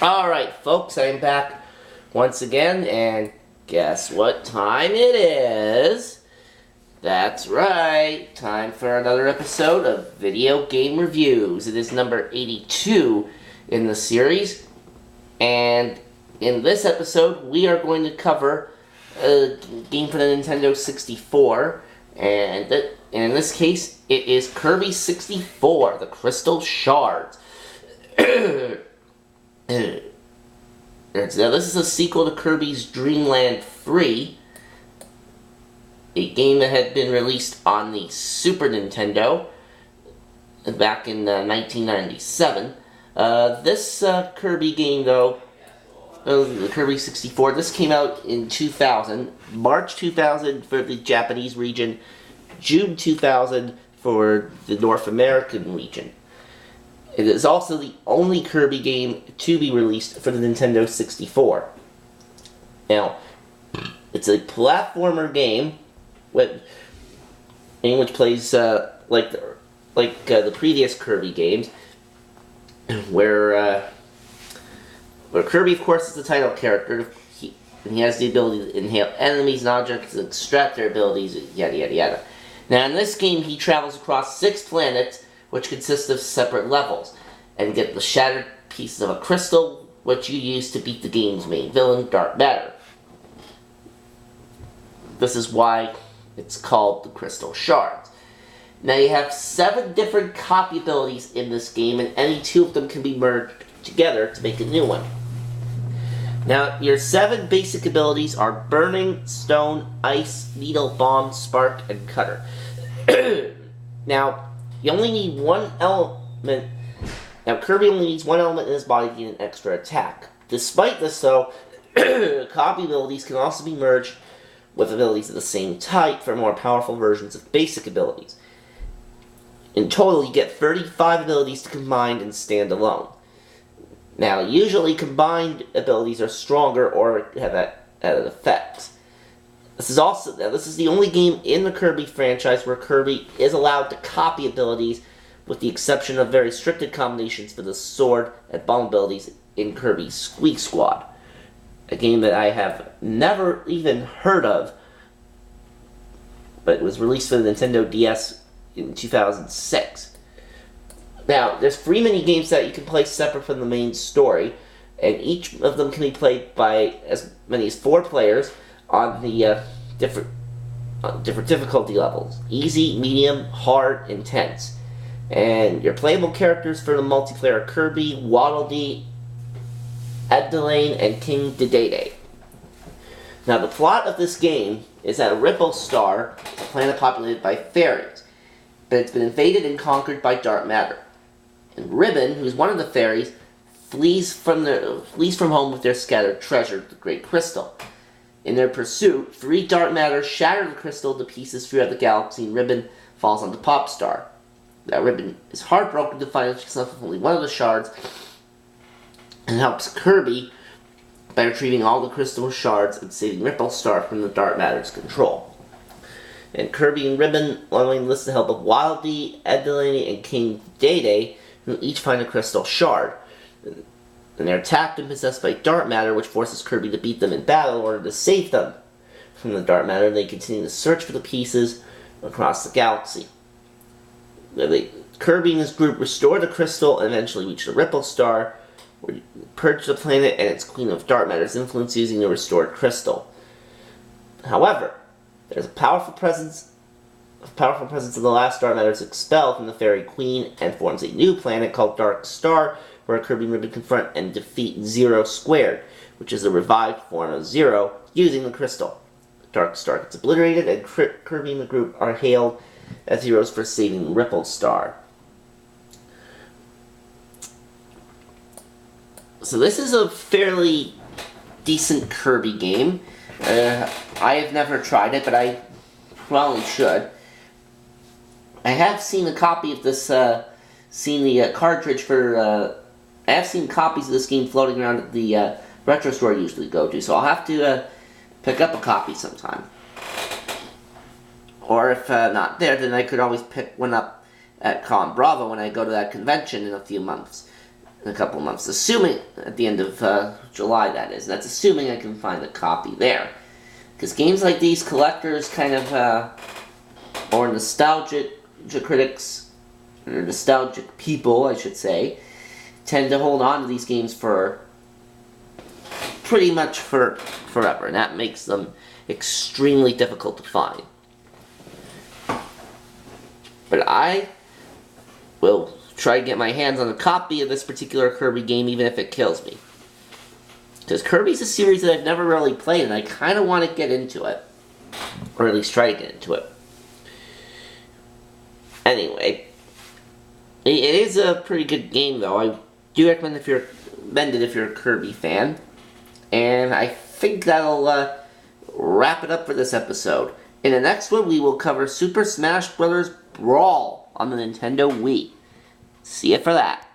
Alright, folks, I'm back once again, and guess what time it is? That's right, time for another episode of Video Game Reviews. It is number 82 in the series, and in this episode, we are going to cover a game for the Nintendo 64, and in this case, it is Kirby 64, the Crystal Shards. Now, this is a sequel to Kirby's Dream Land 3, a game that had been released on the Super Nintendo back in 1997. This Kirby game, though, the Kirby 64, this came out in 2000, March 2000 for the Japanese region, June 2000 for the North American region. It is also the only Kirby game to be released for the Nintendo 64. Now, it's a platformer game which plays like the previous Kirby games, where Kirby, of course, is the title character. He has the ability to inhale enemies and objects and extract their abilities, yada yada yada. Now, in this game, he travels across 6 planets, which consist of separate levels, and get the shattered pieces of a crystal, which you use to beat the game's main villain, Dark Matter. This is why it's called the Crystal Shards. Now, you have 7 different copy abilities in this game, and any 2 of them can be merged together to make a new one. Now, your 7 basic abilities are Burning, Stone, Ice, Needle, Bomb, Spark, and Cutter. Now, you only need 1 element. Now, Kirby only needs 1 element in his body to gain an extra attack. Despite this, though, copy abilities can also be merged with abilities of the same type for more powerful versions of basic abilities. In total, you get 35 abilities to combine and stand alone. Now, usually combined abilities are stronger or have added effects. This is the only game in the Kirby franchise where Kirby is allowed to copy abilities, with the exception of very restricted combinations for the sword and bomb abilities in Kirby's Squeak Squad, a game that I have never even heard of, but it was released for the Nintendo DS in 2006. Now, there's 3 mini-games that you can play separate from the main story, and each of them can be played by as many as 4 players on the different difficulty levels: easy, medium, hard, intense. And your playable characters for the multiplayer are Kirby, Waddle Dee, Adelaine, and King Dedede. Now, the plot of this game is that Ripple Star is a planet populated by fairies, but it's been invaded and conquered by Dark Matter. And Ribbon, who's one of the fairies, flees from home with their scattered treasure, the Great Crystal. In their pursuit, 3 Dark Matter shatter the crystal to pieces throughout the galaxy, and Ribbon falls onto Popstar. Now, Ribbon is heartbroken to find himself with only one of the shards, and helps Kirby by retrieving all the crystal shards and saving Ripple Star from the Dark Matter's control. And Kirby and Ribbon enlist the help of Waddle Dee, Adelaine, and King Dedede, who each find a crystal shard. And they're attacked and possessed by Dark Matter, which forces Kirby to beat them in battle in order to save them from the Dark Matter. They continue to search for the pieces across the galaxy. Kirby and his group restore the crystal and eventually reach the Ripple Star, where you purge the planet and its Queen of Dark Matter's influence using the restored crystal. However, there's a powerful presence of the last Dark Matter is expelled from the Fairy Queen and forms a new planet called Dark Star, where Kirby and Ribbon confront and defeat Zero Squared, which is a revived form of Zero, using the crystal. Dark Star gets obliterated, and Kirby and the group are hailed as heroes for saving Ripple Star. So this is a fairly decent Kirby game. I have never tried it, but I probably should. I have seen a copy of this, cartridge for, I have seen copies of this game floating around at the retro store I usually go to, so I'll have to pick up a copy sometime. Or if not there, then I could always pick one up at Con Bravo when I go to that convention in a few months. in a couple months. Assuming at the end of July, that is. That's assuming I can find a copy there. Because games like these, collectors kind of, or nostalgic critics, or nostalgic people, I should say, tend to hold on to these games for pretty much forever. And that makes them extremely difficult to find. But I will try to get my hands on a copy of this particular Kirby game, even if it kills me. Because Kirby's a series that I've never really played, and I kind of want to get into it. Or at least try to get into it. Anyway, it is a pretty good game, though. I do recommend it if you're a Kirby fan. And I think that'll wrap it up for this episode. In the next one, we will cover Super Smash Bros. Brawl on the Nintendo Wii. See you for that.